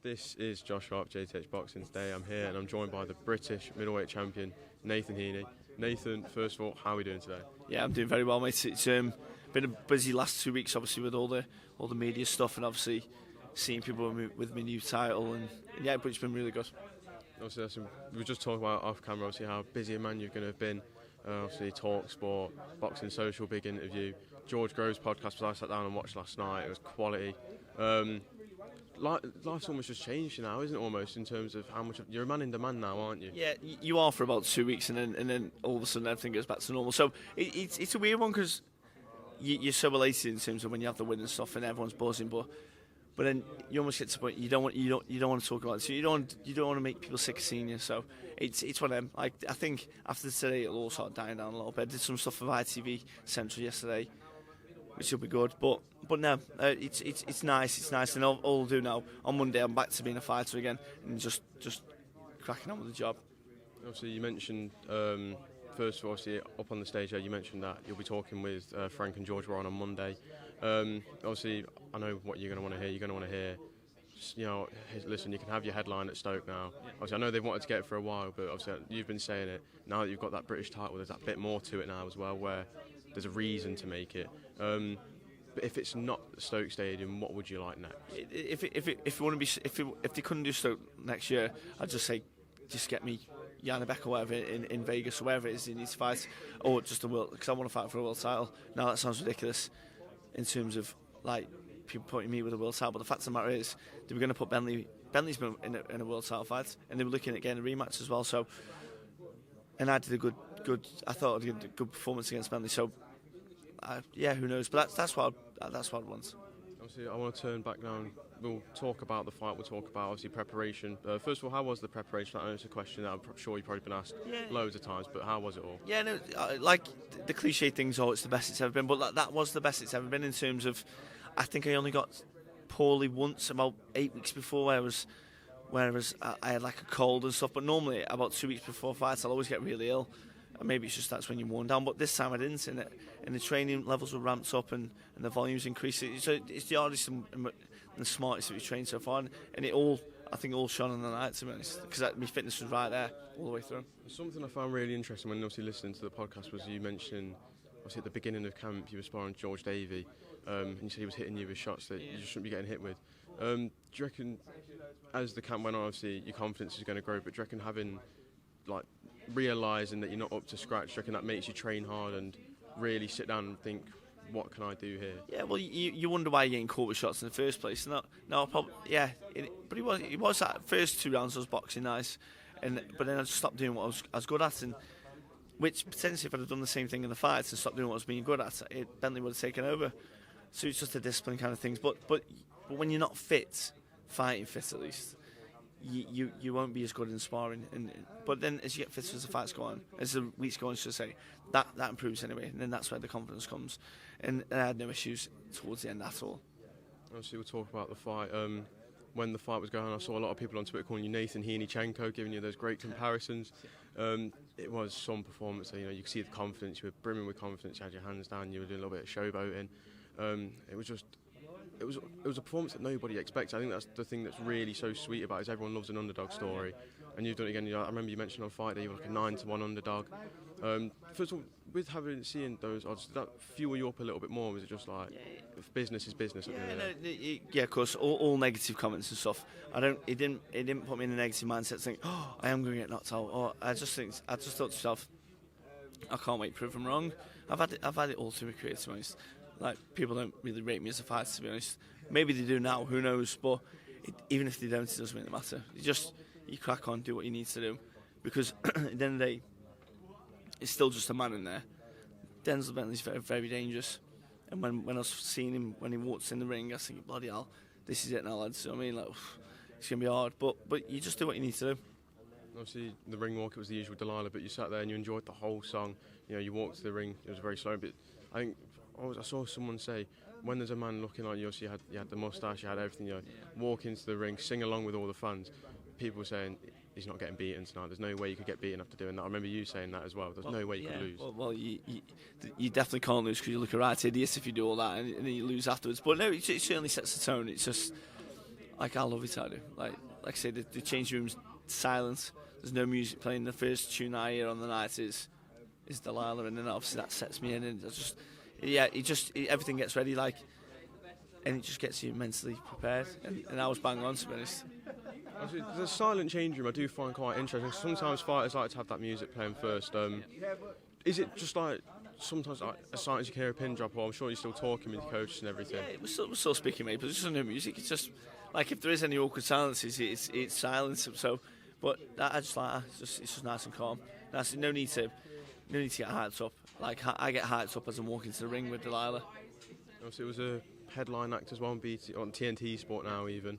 This is Josh Sharp, JTH Boxing. Today I'm here and I'm joined by the British Middleweight Champion, Nathan Heaney. Nathan, first of all, how are we doing today? Yeah, I'm doing very well, mate. It's been a busy last 2 weeks, obviously, with all the media stuff and obviously seeing people with my new title, and yeah, but it's been really good. Obviously, we were just talking about off camera, obviously how busy a man you're going to have been. Obviously, Talk Sport, Boxing Social, big interview. George Grove's podcast, I sat down and watched last night. It was quality. Life's almost just changed now, isn't it? Almost in terms of how much you're a man in demand now, aren't you? Yeah, you are for about 2 weeks, and then all of a sudden everything goes back to normal. So it's a weird one because you're so elated in terms of when you have the win and stuff, and everyone's buzzing, but then you almost get to the point you don't want to talk about it. So you don't want to make people sick of seeing you. So it's one of them. I think after today it'll all start dying down a little bit. I did some stuff for ITV Central yesterday, which will be good. But no, it's nice. It's nice, and all I'll do now on Monday, I'm back to being a fighter again and just cracking on with the job. Obviously, you mentioned first of all, obviously up on the stage there, you mentioned that you'll be talking with Frank and George Warren on Monday. Obviously, I know what you're going to want to hear. You're going to want to hear, listen, you can have your headline at Stoke now. Obviously, I know they've wanted to get it for a while, but obviously you've been saying it. Now that you've got that British title, there's that bit more to it now as well, where there's a reason to make it. But if it's not Stoke Stadium, what would you like next? If they couldn't do Stoke next year, I'd just say, just get me Janabek or whatever in Vegas or wherever it is he needs to fight, or just a world, because I want to fight for a world title. Now that sounds ridiculous in terms of like people putting me with a world title, but the fact of the matter is they were going to put Bentley's been in a world title fight, and they were looking at getting a rematch as well. So, and I did a good. I thought I did a good performance against Bentley. So, yeah, who knows? But that's what I'd want. Obviously, I want to turn back now and we'll talk about the fight, we'll talk about obviously preparation. First of all, how was the preparation? I know it's a question that I'm sure you've probably been asked loads of times, but how was it all? Yeah, no, like the cliche things, it's the best it's ever been, but that was the best it's ever been in terms of, I think I only got poorly once about 8 weeks before, whereas I had like a cold and stuff, but normally about 2 weeks before fights I'll always get really ill. Maybe it's just that's when you're worn down, but this time I didn't, and the training levels were ramped up and the volumes increased. So it's the hardest and the smartest that we've trained so far, and it all, I think, all shone on the night, to be honest, because my fitness was right there all the way through. Something I found really interesting when obviously listening to the podcast was you mentioned, obviously at the beginning of camp you were sparring George Davey, and you said he was hitting you with shots that you just shouldn't be getting hit with. Do you reckon, as the camp went on, obviously your confidence is going to grow, but do you reckon having, like, realising that you're not up to scratch, do you reckon that makes you train hard and really sit down and think, what can I do here? Yeah, well, you wonder why you're getting caught with shots in the first place. No, probably, yeah. But it was that first 2 rounds I was boxing nice, but then I just stopped doing what I was good at, and which potentially if I'd have done the same thing in the fights and stopped doing what I was being good at, Bentley would have taken over. So it's just a discipline kind of things. But when you're not fit, fighting fit at least, you won't be as good in sparring, but then as you get fitter as the fights go on, as the weeks go on, should say, that improves anyway, and then that's where the confidence comes. And I had no issues towards the end at all. Obviously, we'll talk about the fight. When the fight was going on, I saw a lot of people on Twitter calling you Nathan Heaney-chenko, giving you those great comparisons. It was some performance. You could see the confidence. You were brimming with confidence. You had your hands down. You were doing a little bit of showboating. It was a performance that nobody expects. I think that's the thing that's really so sweet about it, is everyone loves an underdog story, and you've done it again. I remember you mentioned on Fight Day you were like a 9-1 underdog. First of all, with seeing those odds, did that fuel you up a little bit more? Was it just like, if business is business? Yeah, of course. All negative comments and stuff. It didn't put me in a negative mindset, saying, "Oh, I am going to get knocked out." Or I just thought to myself, I can't wait to prove them wrong. I've had it all through my career, to be honest. Like, people don't really rate me as a fighter, to be honest. Maybe they do now, who knows? But even if they don't, it doesn't really matter. You crack on, do what you need to do, because at the end of the day, it's still just a man in there. Denzel Bentley's very, very dangerous, and when I was seeing him when he walks in the ring, I was thinking, bloody hell, this is it now, lads. So, I mean, like, it's gonna be hard, but you just do what you need to do. Obviously, the ring walk, it was the usual Delilah, but you sat there and you enjoyed the whole song. You walked to the ring, it was very slow, but I think I saw someone say, when there's a man looking like you, you had the moustache, you had everything, walk into the ring, sing along with all the fans. People were saying, he's not getting beaten tonight. There's no way you could get beaten after doing that. I remember you saying that as well. There's no way you could lose. Well, you definitely can't lose, because you look a right idiot if you do all that and then you lose afterwards. But no, it certainly sets the tone. It's just, like I love it. I do. Like I say, the change room's silence. There's no music playing. The first tune I hear on the night is Delilah, and then obviously that sets me in, and everything gets ready, like, and it just gets you mentally prepared. And I was bang on, to be honest. The silent change room I do find quite interesting. Sometimes fighters like to have that music playing first. Is it just like sometimes like as silent as you can hear a pin drop, or I'm sure you're still talking with your coaches and everything? Yeah, we're still speaking, mate, but there's just no music. It's just like if there is any awkward silence, it's silence. So, but I just like it's just nice and calm. No need to get hyped up. Like I get hyped up as I'm walking to the ring with Delilah. Obviously, it was a headline act as well on TNT Sport now even.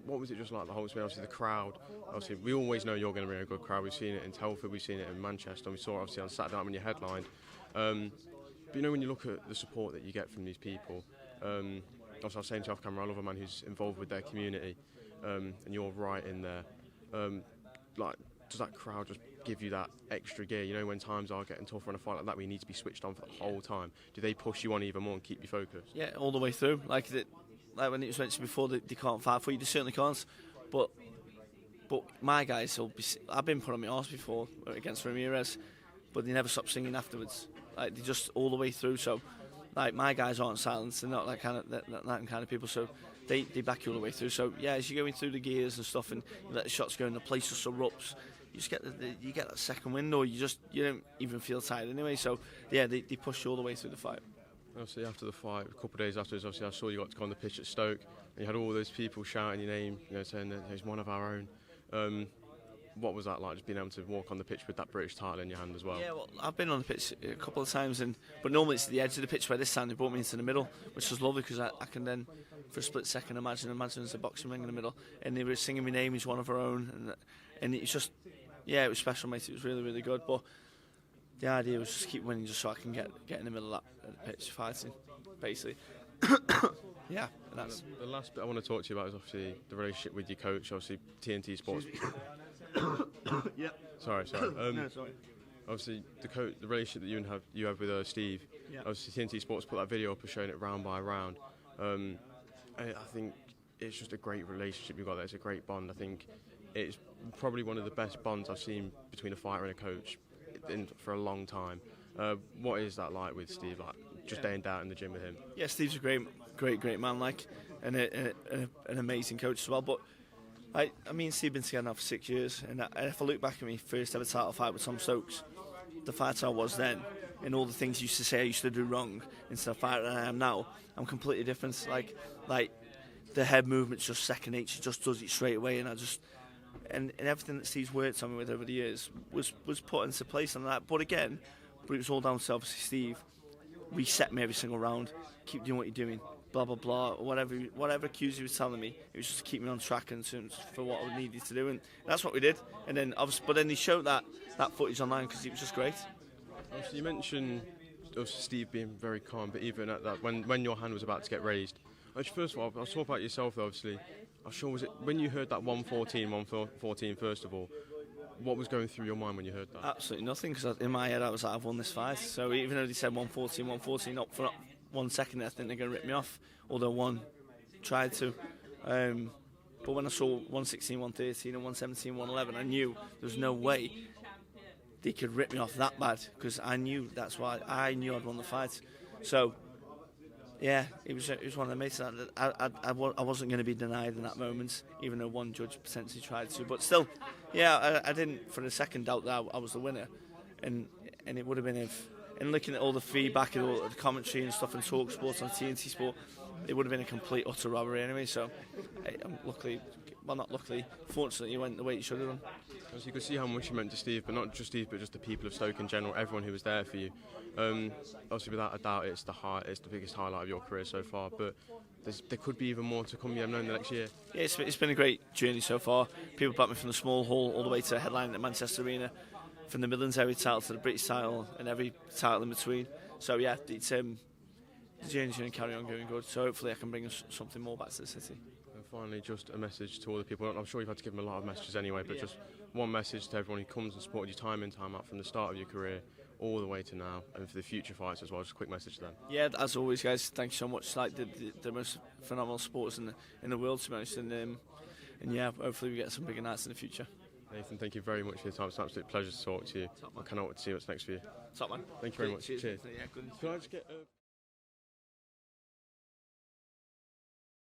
What was it just like the whole experience? Obviously the crowd. Obviously we always know you're going to bring a good crowd. We've seen it in Telford, we've seen it in Manchester, and we saw it obviously on Saturday night when you headlined. But you know when you look at the support that you get from these people, also I was saying to you off camera, I love a man who's involved with their community, and you're right in there. Like, does that crowd just give you that extra gear? You know when times are getting tougher in a fight like that, where you need to be switched on for the whole time. Do they push you on even more and keep you focused? Yeah, all the way through. Like when it was mentioned before that they can't fight for you, they certainly can't. But my guys will be. I've been put on my arse before against Ramirez, but they never stop singing afterwards. Like they just all the way through. So, like my guys aren't silent. They're not that kind of people. So they back you all the way through. So yeah, as you're going through the gears and stuff, and you let the shots go, and the place just erupts. You just get you get that second window. You don't even feel tired anyway. So yeah, they push you all the way through the fight. Obviously after the fight, a couple of days afterwards, obviously I saw you got to go on the pitch at Stoke, and you had all those people shouting your name, you know, saying that he's one of our own. What was that like, just being able to walk on the pitch with that British title in your hand as well? Yeah, well, I've been on the pitch a couple of times, but normally it's the edge of the pitch, where this time they brought me into the middle, which was lovely because I can then, for a split second, imagine there's a boxing ring in the middle, and they were singing my name, he's one of our own, and it's just, yeah, it was special, mate. It was really, really good, but the idea was just keep winning just so I can get in the middle of that pitch fighting, basically. Yeah, and that's the last bit I want to talk to you about is obviously the relationship with your coach, obviously TNT Sports. Yeah. Sorry. No, sorry. Obviously the relationship that you have with Steve. Yeah. Obviously TNT Sports put that video up of showing it round by round. I think it's just a great relationship you've got there. It's a great bond. I think it's probably one of the best bonds I've seen between a fighter and a coach for a long time. What is that like with Steve? Like just day in day out in the gym with him? Yeah, Steve's a great man, like, and an amazing coach as well. But I mean, Steve been together now for 6 years, and if I look back at my first ever title fight with Tom Stokes, the fighter I was then, and all the things he used to say I used to do wrong, instead of fighter I am now, I'm completely different. Like the head movement's just second nature, just does it straight away, and I just. And everything that Steve's worked on me with over the years was put into place on that. But again, it was all down to obviously Steve. Reset me every single round. Keep doing what you're doing. Blah blah blah. Whatever cues he was telling me, it was just to keep me on track in terms for what I needed to do, and that's what we did. And then obviously, but then he showed that footage online because it was just great. Obviously, you mentioned Steve being very calm, but even at that, when your hand was about to get raised, first of all, I'll talk about yourself. Obviously. I'm sure was it when you heard that 114 first of all, what was going through your mind when you heard that? Absolutely nothing, because in my head I was like, I've won this fight. So even though they said 114, not for 1 second I think they're going to rip me off, although one tried to. But when I saw 116, 113 and 117, 111, I knew there was no way they could rip me off that bad, because I knew I knew I'd won the fight. So yeah, it was one of the mates that I wasn't going to be denied in that moment, even though one judge potentially tried to. But still, yeah, I didn't for a second doubt that I was the winner, and it would have been if. And looking at all the feedback and all the commentary and stuff and Talk Sports on TNT Sport, it would have been a complete utter robbery anyway. So, fortunately, it went the way it should have done. As you could see how much you meant to Steve, but not just Steve, but just the people of Stoke in general, everyone who was there for you. Obviously, without a doubt, it's the biggest highlight of your career so far. But there could be even more to come. You never know in the next year. Yeah, it's been a great journey so far. People back me from the small hall all the way to headlining at Manchester Arena, from the Midlands area title to the British title and every title in between. So yeah, it's the journey's going to carry on going good. So hopefully I can bring us something more back to the city. And finally, just a message to all the people. I'm sure you've had to give them a lot of messages anyway, but just one message to everyone who comes and supported you time in, time out from the start of your career all the way to now, and for the future fights as well. Just a quick message to them. Yeah, as always, guys, thank you so much. Like the most phenomenal sports in the world, to be honest, and yeah, hopefully we get some bigger nights in the future. Nathan, thank you very much for your time. It's an absolute pleasure to talk to you. I cannot wait to see what's next for you. Top man. Thank you very much. Cheers. Yeah, good. Can I just get